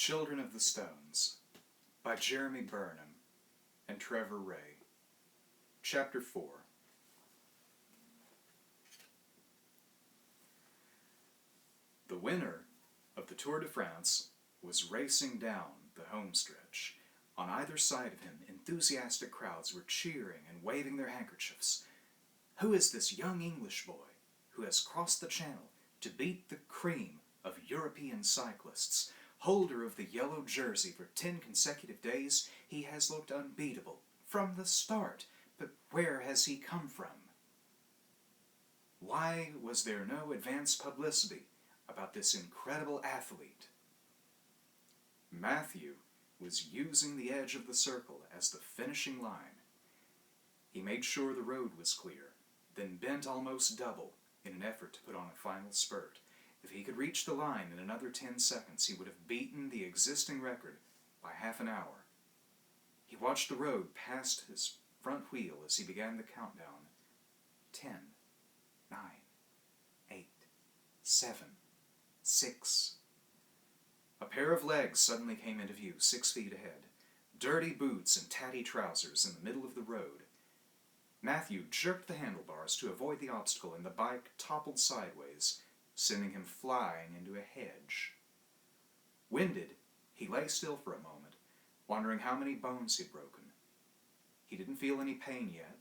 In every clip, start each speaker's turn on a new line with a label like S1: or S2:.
S1: Children of the Stones by Jeremy Burnham and Trevor Ray. Chapter 4. The winner of the Tour de France was racing down the home stretch. On either side of him, enthusiastic crowds were cheering and waving their handkerchiefs. Who is this young English boy who has crossed the Channel to beat the cream of European cyclists? Holder of the yellow jersey for 10 consecutive days, he has looked unbeatable from the start. But where has he come from? Why was there no advance publicity about this incredible athlete? Matthew was using the edge of the circle as the finishing line. He made sure the road was clear, then bent almost double in an effort to put on a final spurt. If he could reach the line in another 10 seconds, he would have beaten the existing record by half an hour. He watched the road past his front wheel as he began the countdown. 10, 9, 8, 7, 6. A pair of legs suddenly came into view 6 feet ahead. Dirty boots and tatty trousers in the middle of the road. Matthew jerked the handlebars to avoid the obstacle, and the bike toppled sideways, sending him flying into a hedge. Winded, he lay still for a moment, wondering how many bones he'd broken. He didn't feel any pain yet,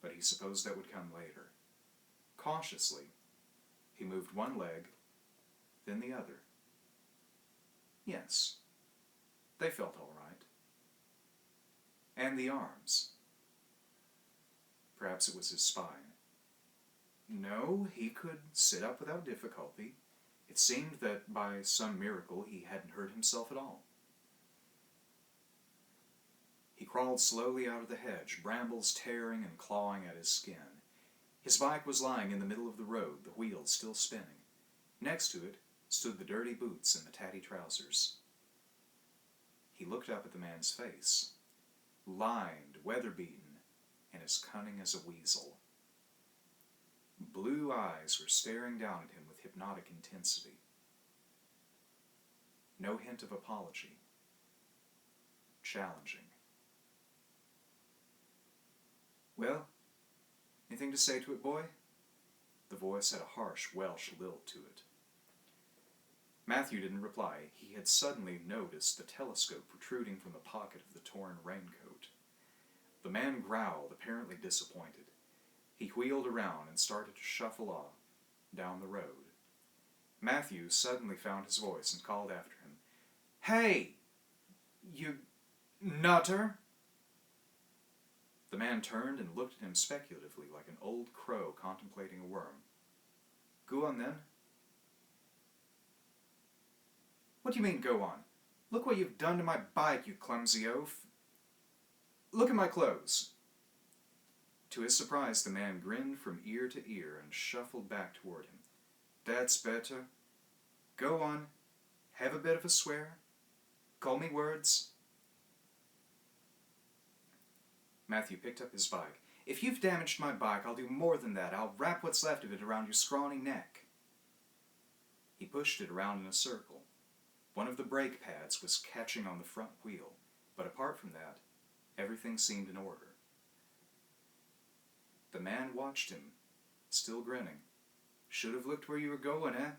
S1: but he supposed that would come later. Cautiously, he moved one leg, then the other. Yes, they felt all right. And the arms. Perhaps it was his spine. No, he could sit up without difficulty. It seemed that by some miracle he hadn't hurt himself at all. He crawled slowly out of the hedge, brambles tearing and clawing at his skin. His bike was lying in the middle of the road, the wheels still spinning. Next to it stood the dirty boots and the tatty trousers. He looked up at the man's face, lined, weather-beaten, and as cunning as a weasel. Blue eyes were staring down at him with hypnotic intensity. No hint of apology. Challenging. Well, anything to say to it, boy? The voice had a harsh Welsh lilt to it. Matthew didn't reply. He had suddenly noticed the telescope protruding from the pocket of the torn raincoat. The man growled, apparently disappointed. He wheeled around and started to shuffle off down the road. Matthew suddenly found his voice and called after him, "Hey, you nutter!" The man turned and looked at him speculatively like an old crow contemplating a worm. "Go on, then." "What do you mean, go on? Look what you've done to my bike, you clumsy oaf. Look at my clothes." To his surprise, the man grinned from ear to ear and shuffled back toward him. "That's better. Go on. Have a bit of a swear. Call me words." Matthew picked up his bike. "If you've damaged my bike, I'll do more than that. I'll wrap what's left of it around your scrawny neck." He pushed it around in a circle. One of the brake pads was catching on the front wheel, but apart from that, everything seemed in order. The man watched him, still grinning. "Should have looked where you were going, eh?"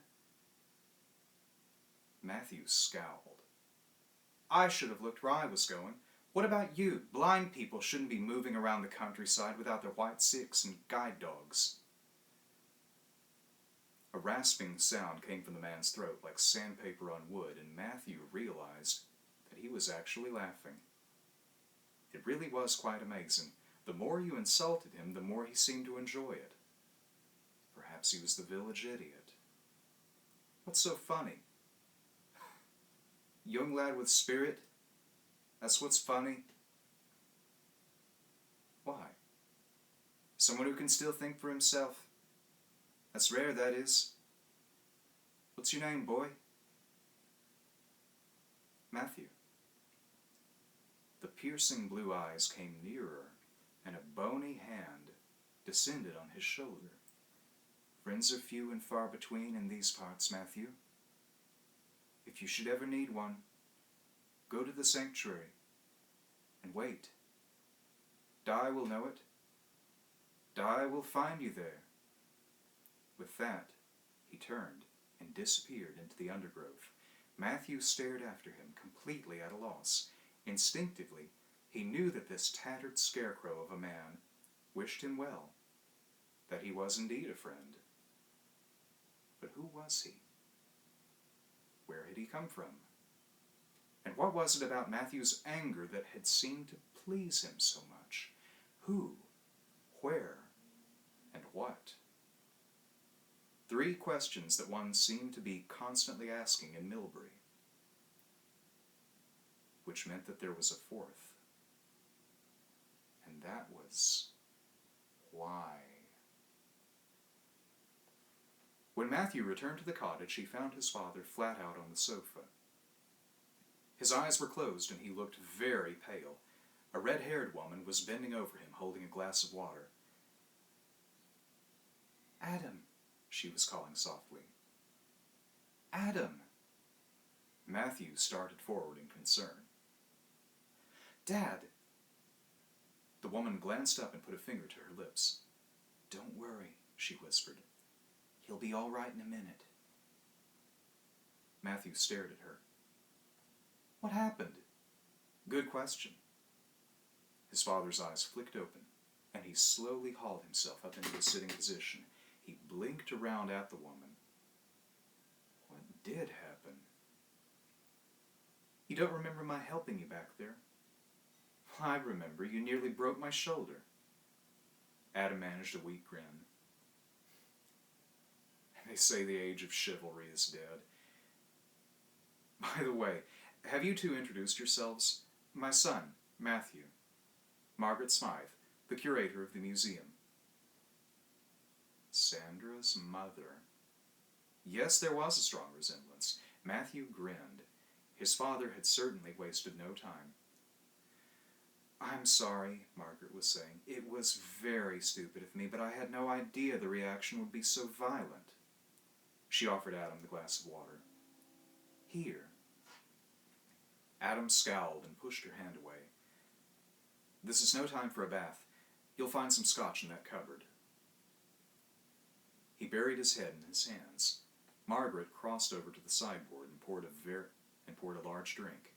S1: Matthew scowled. "I should have looked where I was going. What about you? Blind people shouldn't be moving around the countryside without their white sticks and guide dogs." A rasping sound came from the man's throat like sandpaper on wood, and Matthew realized that he was actually laughing. It really was quite amazing. The more you insulted him, the more he seemed to enjoy it. Perhaps he was the village idiot. What's so funny? Young lad with spirit? That's what's funny? Why? Someone who can still think for himself? That's rare, that is. What's your name, boy? Matthew. The piercing blue eyes came nearer, and a bony hand descended on his shoulder. Friends are few and far between in these parts, Matthew. If you should ever need one, the sanctuary. And wait. Di will know it. Di will find you there." With that, he turned and disappeared into the undergrowth. Matthew stared after him, completely at a loss. Instinctively, he knew that this tattered scarecrow of a man wished him well, that he was indeed a friend. But who was he? Where had he come from? And what was it about Matthew's anger that had seemed to please him so much? Who, where, and what? 3 questions that one seemed to be constantly asking in Milbury, which meant that there was a 4th. And that was why. When Matthew returned to the cottage, he found his father flat out on the sofa. His eyes were closed and he looked very pale. A red-haired woman was bending over him, holding a glass of water. "Adam," she was calling softly. "Adam!" Matthew started forward in concern. "Dad!" The woman glanced up and put a finger to her lips. "Don't worry," she whispered. "He'll be all right in a minute." Matthew stared at her. "What happened?" "Good question." His father's eyes flicked open, and he slowly hauled himself up into a sitting position. He blinked around at the woman. What did happen? "You don't remember my helping you back there?" "I remember. You nearly broke my shoulder." Adam managed a weak grin. "They say the age of chivalry is dead. By the way, have you two introduced yourselves? My son, Matthew. Margaret Smythe, the curator of the museum." Sandra's mother. Yes, there was a strong resemblance. Matthew grinned. His father had certainly wasted no time. "I'm sorry," Margaret was saying. "It was very stupid of me, but I had no idea the reaction would be so violent." She offered Adam the glass of water. "Here." Adam scowled and pushed her hand away. "This is no time for a bath. You'll find some scotch in that cupboard." He buried his head in his hands. Margaret crossed over to the sideboard and poured a large drink.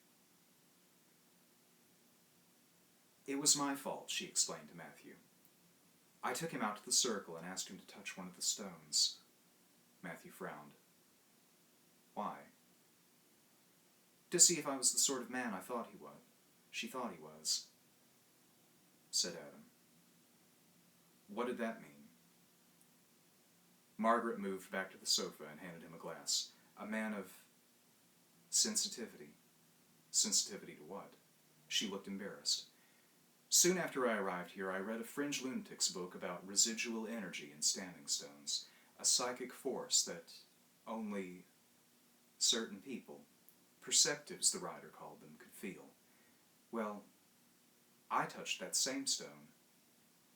S1: "It was my fault," she explained to Matthew. "I took him out to the circle and asked him to touch one of the stones." Matthew frowned. "Why?" "To see if I was the sort of man she thought he was," said Adam. What did that mean? Margaret moved back to the sofa and handed him a glass. A man of sensitivity. Sensitivity to what? She looked embarrassed. "Soon after I arrived here, I read a fringe lunatic's book about residual energy in standing stones, a psychic force that only certain people, perceptives the writer called them, could feel. Well, I touched that same stone,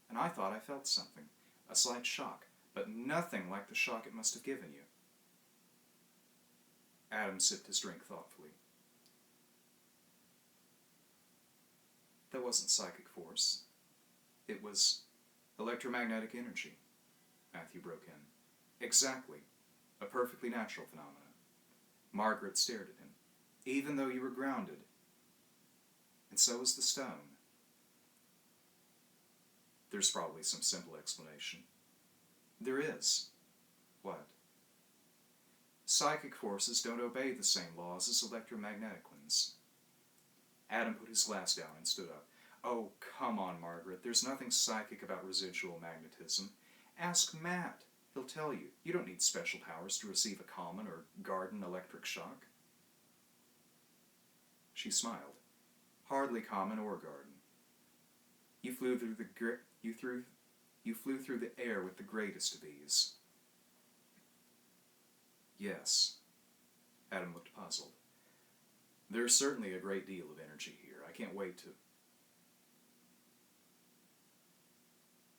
S1: and I thought I felt something, a slight shock, but nothing like the shock it must have given you." Adam sipped his drink thoughtfully. "That wasn't psychic force. It was electromagnetic energy," Matthew broke in. "Exactly. A perfectly natural phenomenon." Margaret stared at him. "Even though you were grounded. And so was the stone." "There's probably some simple explanation." "There is." "What?" "Psychic forces don't obey the same laws as electromagnetic ones." Adam put his glass down and stood up. "Oh, come on, Margaret. There's nothing psychic about residual magnetism. Ask Matt. He'll tell you. You don't need special powers to receive a common or garden electric shock." She smiled. "Hardly common or garden. You flew through the air with the greatest of ease." "Yes." Adam looked puzzled. "There's certainly a great deal of energy here. I can't wait to..."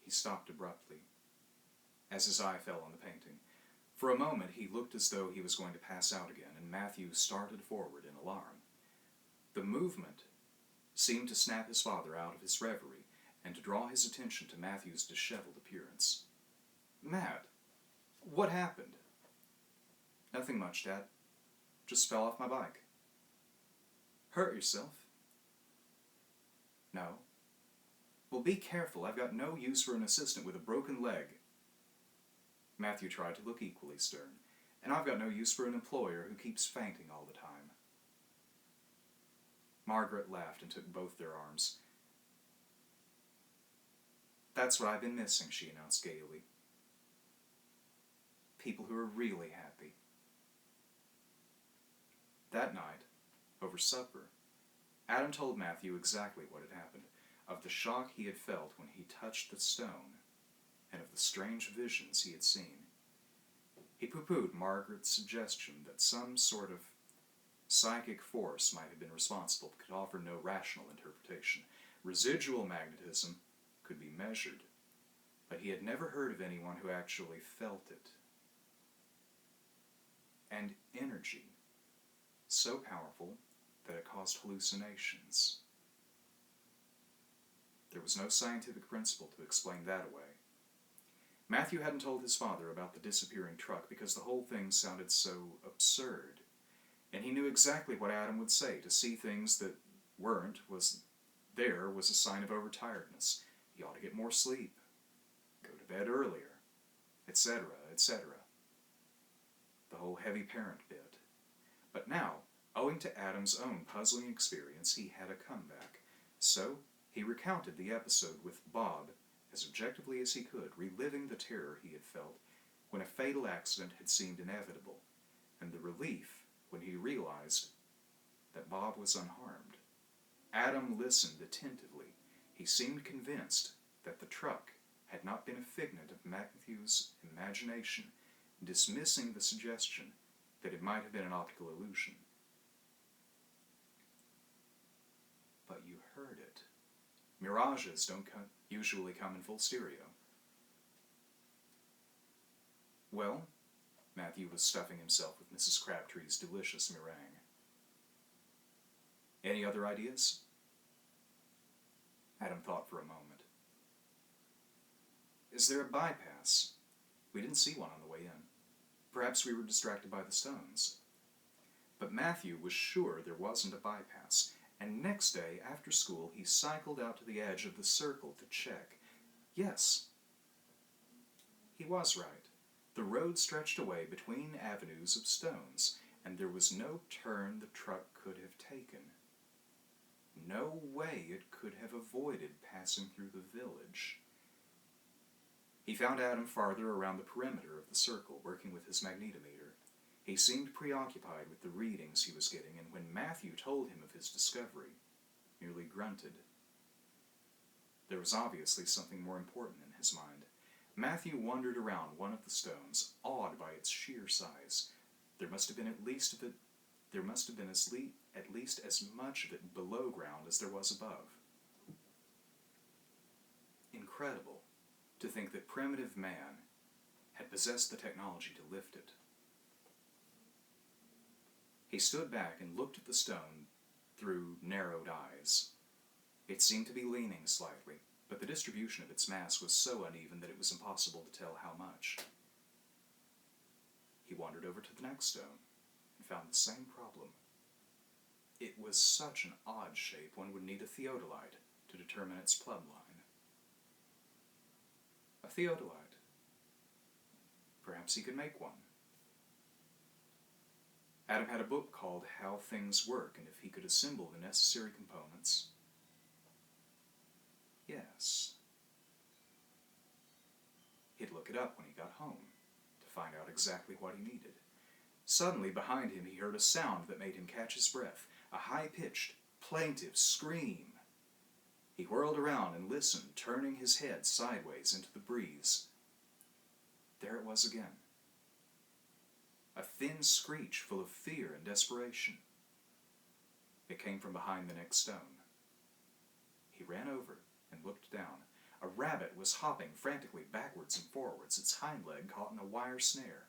S1: He stopped abruptly, as his eye fell on the painting. For a moment he looked as though he was going to pass out again, and Matthew started forward in alarm. The movement seemed to snap his father out of his reverie and to draw his attention to Matthew's disheveled appearance. "Matt, what happened?" "Nothing much, Dad. Just fell off my bike." "Hurt yourself?" "No." "Well, be careful. I've got no use for an assistant with a broken leg." Matthew tried to look equally stern. "And I've got no use for an employer who keeps fainting all the time." Margaret laughed and took both their arms. "That's what I've been missing," she announced gaily. "People who are really happy." That night, over supper, Adam told Matthew exactly what had happened, of the shock he had felt when he touched the stone, and of the strange visions he had seen. He pooh-poohed Margaret's suggestion that some sort of psychic force might have been responsible, but could offer no rational interpretation. Residual magnetism could be measured, but he had never heard of anyone who actually felt it. And energy, so powerful that it caused hallucinations. There was no scientific principle to explain that away. Matthew hadn't told his father about the disappearing truck because the whole thing sounded so absurd, and he knew exactly what Adam would say. To see things that was a sign of overtiredness. He ought to get more sleep, go to bed earlier, etc., etc. The whole heavy parent bit. But now, owing to Adam's own puzzling experience, he had a comeback. So, he recounted the episode with Bob as objectively as he could, reliving the terror he had felt when a fatal accident had seemed inevitable, and the relief when he realized that Bob was unharmed. Adam listened attentively. He seemed convinced that the truck had not been a figment of Matthew's imagination, dismissing the suggestion that it might have been an optical illusion. "But you heard it. Mirages don't usually come in full stereo." "Well," Matthew was stuffing himself with Mrs. Crabtree's delicious meringue. "Any other ideas?" Adam thought for a moment. "Is there a bypass? We didn't see one on the way in. Perhaps we were distracted by the stones." But Matthew was sure there wasn't a bypass, and next day, after school, he cycled out to the edge of the circle to check. Yes, he was right. The road stretched away between avenues of stones, and there was no turn the truck could have taken. No way it could have avoided passing through the village. He found Adam farther around the perimeter of the circle, working with his magnetometer. He seemed preoccupied with the readings he was getting, and when Matthew told him of his discovery, merely grunted. There was obviously something more important in his mind. Matthew wandered around one of the stones, awed by its sheer size. There must have been at least as much of it below ground as there was above. Incredible to think that primitive man had possessed the technology to lift it. He stood back and looked at the stone through narrowed eyes. It seemed to be leaning slightly, but the distribution of its mass was so uneven that it was impossible to tell how much. He wandered over to the next stone and found the same problem. It was such an odd shape one would need a theodolite to determine its plumb line. A theodolite. Perhaps he could make one. Adam had a book called How Things Work, and if he could assemble the necessary components... Yes. He'd look it up when he got home, to find out exactly what he needed. Suddenly, behind him, he heard a sound that made him catch his breath, a high-pitched, plaintive scream. He whirled around and listened, turning his head sideways into the breeze. There it was again. A thin screech full of fear and desperation. It came from behind the next stone. He ran over and looked down. A rabbit was hopping frantically backwards and forwards, its hind leg caught in a wire snare.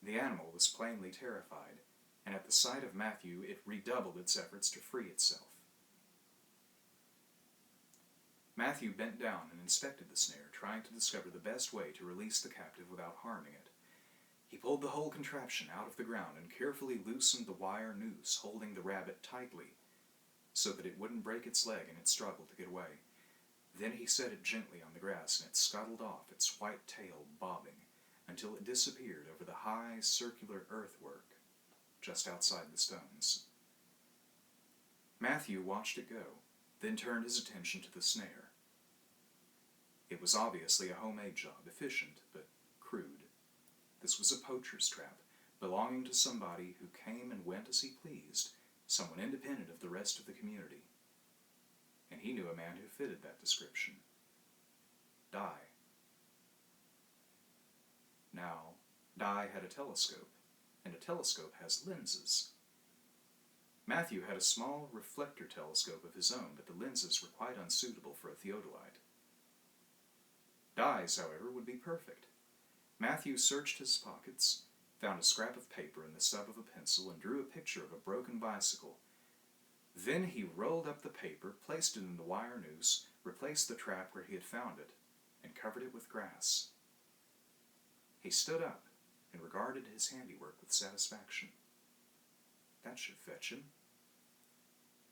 S1: The animal was plainly terrified, and at the sight of Matthew it redoubled its efforts to free itself. Matthew bent down and inspected the snare, trying to discover the best way to release the captive without harming it. He pulled the whole contraption out of the ground and carefully loosened the wire noose holding the rabbit tightly, so that it wouldn't break its leg in its struggle to get away. Then he set it gently on the grass, and it scuttled off, its white tail bobbing, until it disappeared over the high, circular earthwork just outside the stones. Matthew watched it go, then turned his attention to the snare. It was obviously a homemade job, efficient but crude. This was a poacher's trap, belonging to somebody who came and went as he pleased, someone independent of the rest of the community. And he knew a man who fitted that description. Di. Now, Di had a telescope, and a telescope has lenses. Matthew had a small reflector telescope of his own, but the lenses were quite unsuitable for a theodolite. Di's, however, would be perfect. Matthew searched his pockets, found a scrap of paper and the stub of a pencil, and drew a picture of a broken bicycle. Then he rolled up the paper, placed it in the wire noose, replaced the trap where he had found it, and covered it with grass. He stood up and regarded his handiwork with satisfaction. That should fetch him.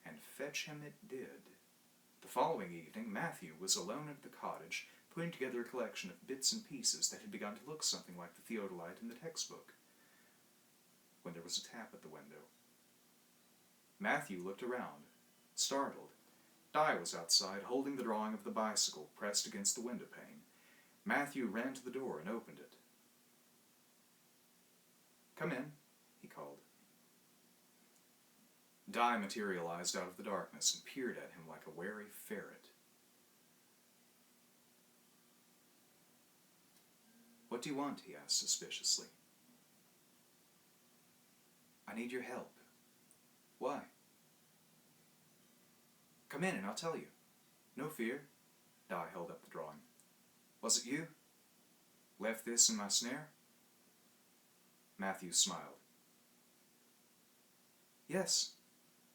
S1: And fetch him it did. The following evening, Matthew was alone at the cottage, putting together a collection of bits and pieces that had begun to look something like the theodolite in the textbook, when there was a tap at the window. Matthew looked around, startled. Di was outside, holding the drawing of the bicycle pressed against the window pane. Matthew ran to the door and opened it. "Come in," he called. Di materialized out of the darkness and peered at him like a wary ferret. "What do you want?" he asked suspiciously. "I need your help." "Why?" "Come in and I'll tell you." "No fear." Di held up the drawing. "Was it you? Left this in my snare?" Matthew smiled. "Yes.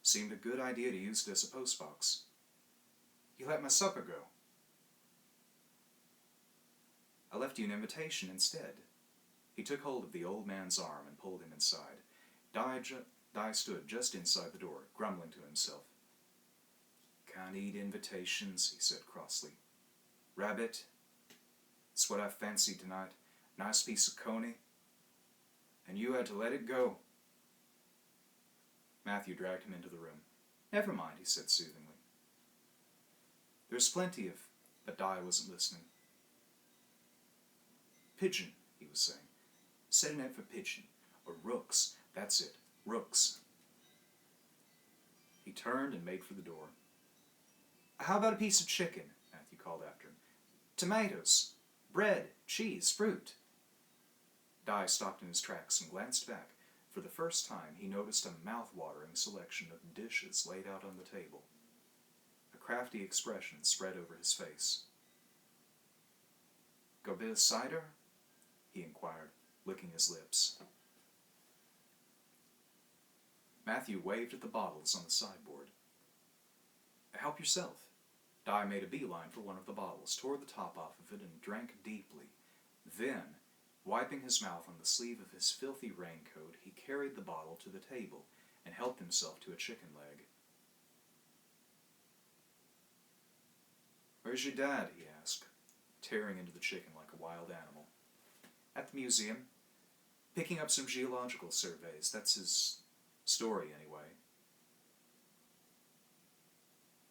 S1: Seemed a good idea to use it as a postbox." "You let my supper go." "I left you an invitation instead." He took hold of the old man's arm and pulled him inside. Di stood just inside the door, grumbling to himself. "Can't eat invitations," he said crossly. "Rabbit, it's what I fancied tonight. Nice piece of coney. And you had to let it go." Matthew dragged him into the room. "Never mind," he said soothingly. "There's plenty of—" But Di wasn't listening. "Pigeon," he was saying. "Set a net for pigeon. Or rooks. That's it. Rooks." He turned and made for the door. "How about a piece of chicken?" Matthew called after him. "Tomatoes. Bread. Cheese. Fruit." Di stopped in his tracks and glanced back. For the first time, he noticed a mouth-watering selection of dishes laid out on the table. A crafty expression spread over his face. "Got a bit of cider?" he inquired, licking his lips. Matthew waved at the bottles on the sideboard. "Help yourself." Di made a beeline for one of the bottles, tore the top off of it, and drank deeply. Then, wiping his mouth on the sleeve of his filthy raincoat, he carried the bottle to the table and helped himself to a chicken leg. "Where's your dad?" he asked, tearing into the chicken like a wild animal. "At the museum. Picking up some geological surveys. That's his story, anyway."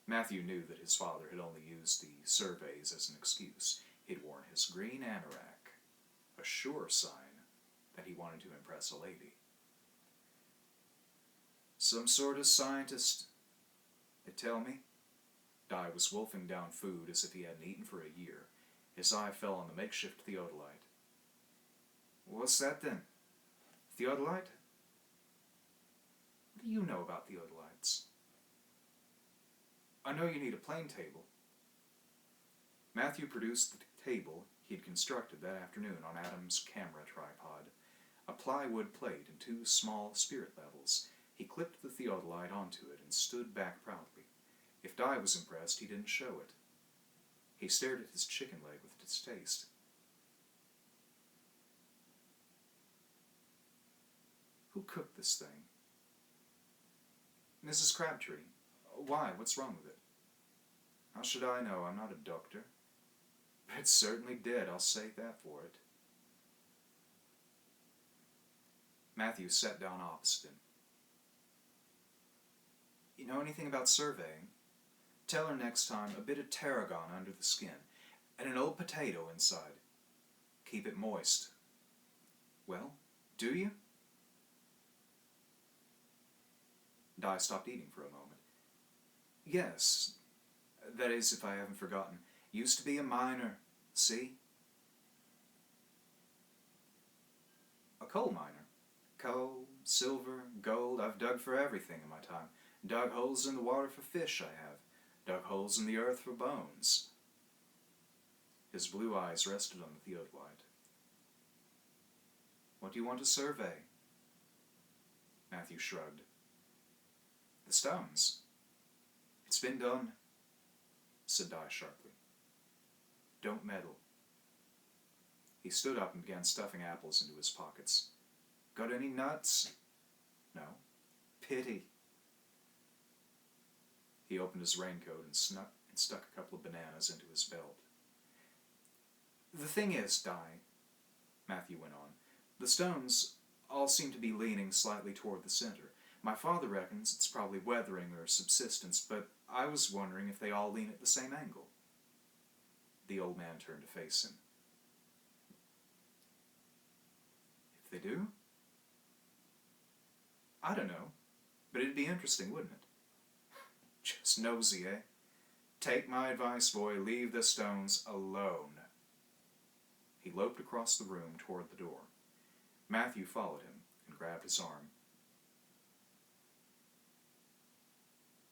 S1: Matthew knew that his father had only used the surveys as an excuse. He'd worn his green anorak, a sure sign that he wanted to impress a lady. "Some sort of scientist, they tell me." Di was wolfing down food as if he hadn't eaten for a year. His eye fell on the makeshift theodolite. "What's that then? Theodolite? What do you know about theodolites?" "I know you need a plane table." Matthew produced the table he had constructed that afternoon on Adam's camera tripod. a plywood plate and 2 small spirit levels. He clipped the theodolite onto it and stood back proudly. If Di was impressed, he didn't show it. He stared at his chicken leg with distaste. Who cooked this thing? Mrs. Crabtree. Why? What's wrong with it? How should I know? I'm not a doctor. But it's certainly dead, I'll say that for it. Matthew sat down opposite him. You know anything about surveying? Tell her next time a bit of tarragon under the skin, and an old potato inside. Keep it moist. Well, do you? Di stopped eating for a moment. Yes. That is, if I haven't forgotten. Used to be a miner. See? A coal miner. Coal, silver, gold. I've dug for everything in my time. Dug holes in the water for fish, I have. Dug holes in the earth for bones. His blue eyes rested on the theodolite. What do you want to survey? Matthew shrugged. The stones. It's been done, said Di sharply. Don't meddle. He stood up and began stuffing apples into his pockets. Got any nuts? No. Pity. He opened his raincoat and stuck a couple of bananas into his belt. The thing is, Di, Matthew went on, the stones all seem to be leaning slightly toward the center. My father reckons it's probably weathering or subsistence, but I was wondering if they all lean at the same angle. The old man turned to face him. If they do? I don't know, but it'd be interesting, wouldn't it? Just nosy, eh? Take my advice, boy, leave the stones alone. He loped across the room toward the door. Matthew followed him and grabbed his arm.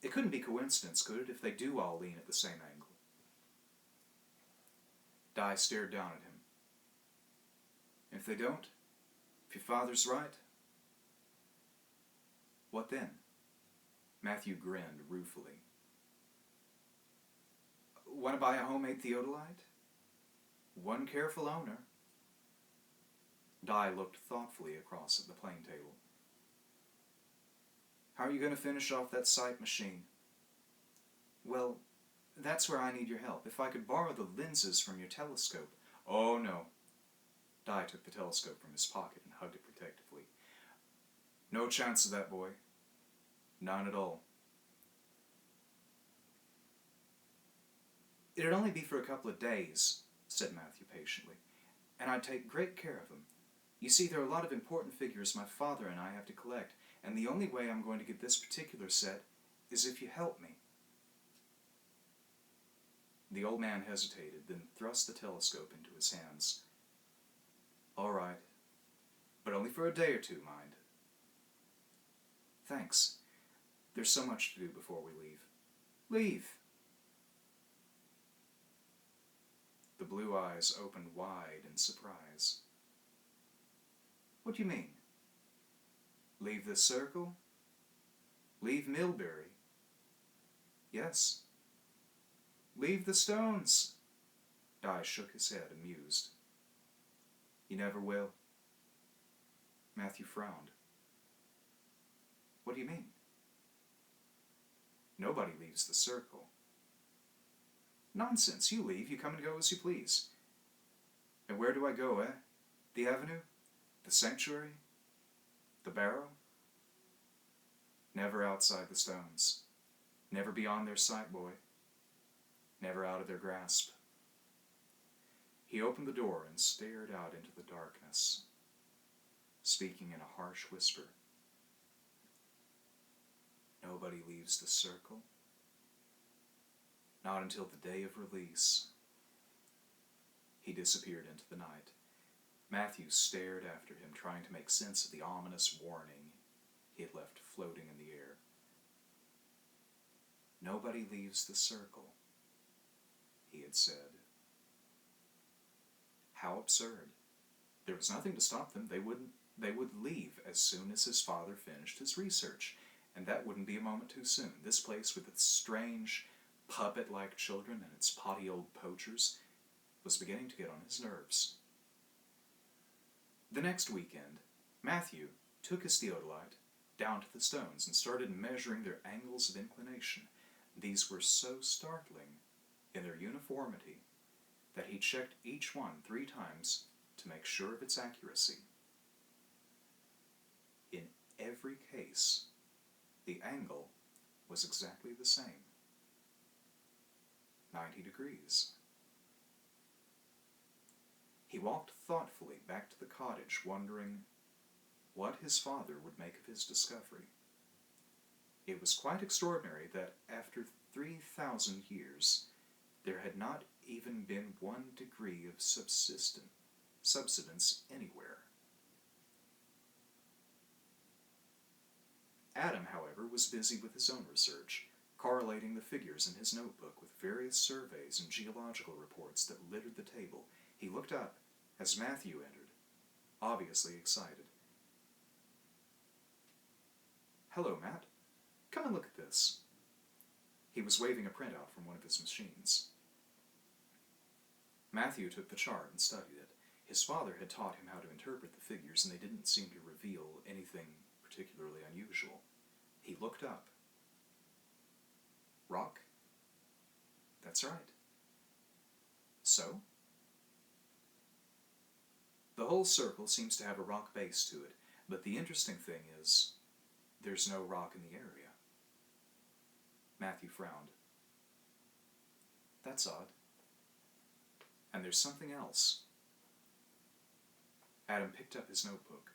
S1: It couldn't be coincidence, could it, if they do all lean at the same angle? Di stared down at him. If they don't? If your father's right? What then? Matthew grinned ruefully. Want to buy a homemade theodolite? One careful owner. Di looked thoughtfully across at the plane table. How are you going to finish off that sight machine? Well, that's where I need your help. If I could borrow the lenses from your telescope. Oh, no. Di took the telescope from his pocket and hugged it protectively. No chance of that, boy. None at all. It'd only be for a couple of days, said Matthew patiently, and I'd take great care of them. You see, there are a lot of important figures my father and I have to collect, and the only way I'm going to get this particular set is if you help me. The old man hesitated, then thrust the telescope into his hands. All right, but only for a day or two, mind. Thanks. There's so much to do before we leave. Leave! The blue eyes opened wide in surprise. What do you mean? Leave the circle? Leave Millbury? Yes. Leave the stones? Di shook his head, amused. You never will. Matthew frowned. What do you mean? Nobody leaves the circle. Nonsense, you leave, you come and go as you please. And where do I go, eh? The avenue? The sanctuary? The barrow? Never outside the stones. Never beyond their sight, boy. Never out of their grasp. He opened the door and stared out into the darkness, speaking in a harsh whisper. Nobody leaves the circle. Not until the day of release. He disappeared into the night. Matthew stared after him, trying to make sense of the ominous warning he had left floating in the air. Nobody leaves the circle, he had said. How absurd. There was nothing to stop them. They wouldn't they would leave as soon as his father finished his research, and that wouldn't be a moment too soon. This place with its strange, puppet-like children and its potty old poachers was beginning to get on his nerves. The next weekend, Matthew took his theodolite down to the stones and started measuring their angles of inclination. These were so startling in their uniformity that he checked each one 3 times to make sure of its accuracy. In every case, the angle was exactly the same, 90 degrees. He walked thoughtfully back to the cottage, wondering what his father would make of his discovery. It was quite extraordinary that after 3,000 years, there had not even been 1 degree of subsidence anywhere. Adam, however, was busy with his own research, correlating the figures in his notebook with various surveys and geological reports that littered the table. He looked up as Matthew entered, obviously excited. "Hello, Matt. Come and look at this." He was waving a printout from one of his machines. Matthew took the chart and studied it. His father had taught him how to interpret the figures, and they didn't seem to reveal anything particularly unusual. He looked up. "Rock?" "That's right." "So?" "The whole circle seems to have a rock base to it, but the interesting thing is, there's no rock in the area." Matthew frowned. "That's odd. And there's something else." Adam picked up his notebook.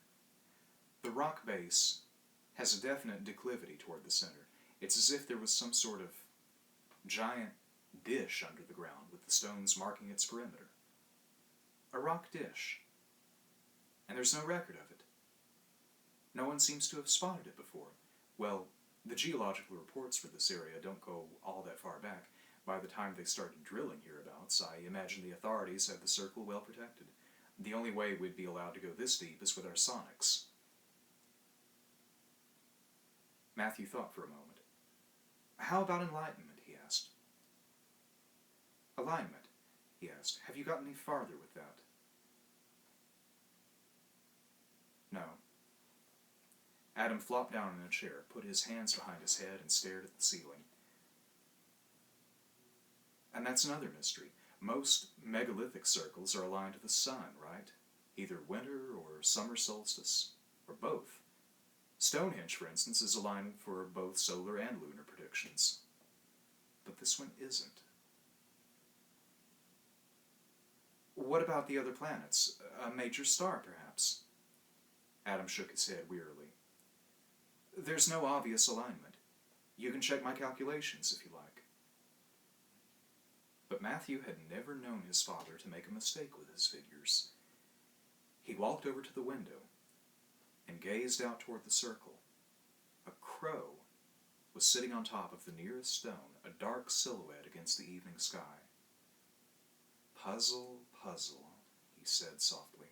S1: "The rock base has a definite declivity toward the center. It's as if there was some sort of giant dish under the ground with the stones marking its perimeter. A rock dish. And there's no record of it. No one seems to have spotted it before. Well, the geological reports for this area don't go all that far back. By the time they started drilling hereabouts, I imagine the authorities had the circle well protected. The only way we'd be allowed to go this deep is with our sonics." Matthew thought for a moment. "How about enlightenment?" he asked. "Alignment?" he asked. "Have you got any farther with that?" "No." Adam flopped down in a chair, put his hands behind his head, and stared at the ceiling. "And that's another mystery. Most megalithic circles are aligned to the sun, right? Either winter or summer solstice, or both. Stonehenge, for instance, is aligned for both solar and lunar predictions. But this one isn't." "What about the other planets? A major star, perhaps?" Adam shook his head wearily. "There's no obvious alignment. You can check my calculations if you like." But Matthew had never known his father to make a mistake with his figures. He walked over to the window and gazed out toward the circle. A crow was sitting on top of the nearest stone, a dark silhouette against the evening sky. "Puzzle, puzzle," he said softly.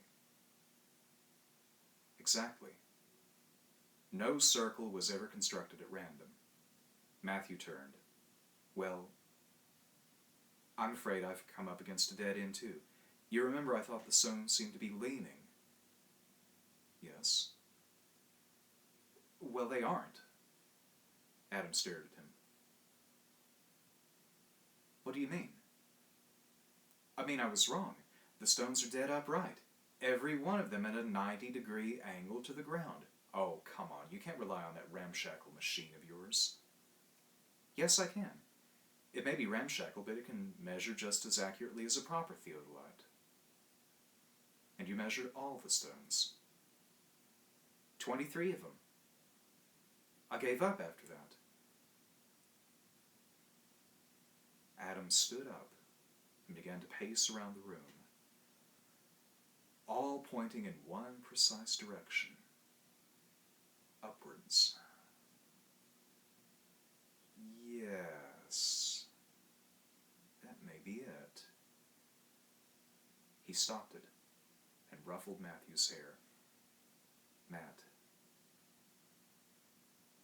S1: "Exactly. No circle was ever constructed at random." Matthew turned. "Well, I'm afraid I've come up against a dead end too. You remember I thought the stones seemed to be leaning?" "Yes." "Well, they aren't." Adam stared at him. "What do you mean?" "I mean, I was wrong. The stones are dead upright. Every one of them at a 90-degree angle to the ground." "Oh, come on. You can't rely on that ramshackle machine of yours." "Yes, I can. It may be ramshackle, but it can measure just as accurately as a proper theodolite." "And you measured all the stones?" 23 of them. I gave up after that." Adam stood up and began to pace around the room, all pointing in one precise direction. Upwards. "Yes, that may be it." He stopped it and ruffled Matthew's hair. Matt,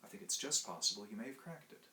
S1: I think it's just possible you may have cracked it.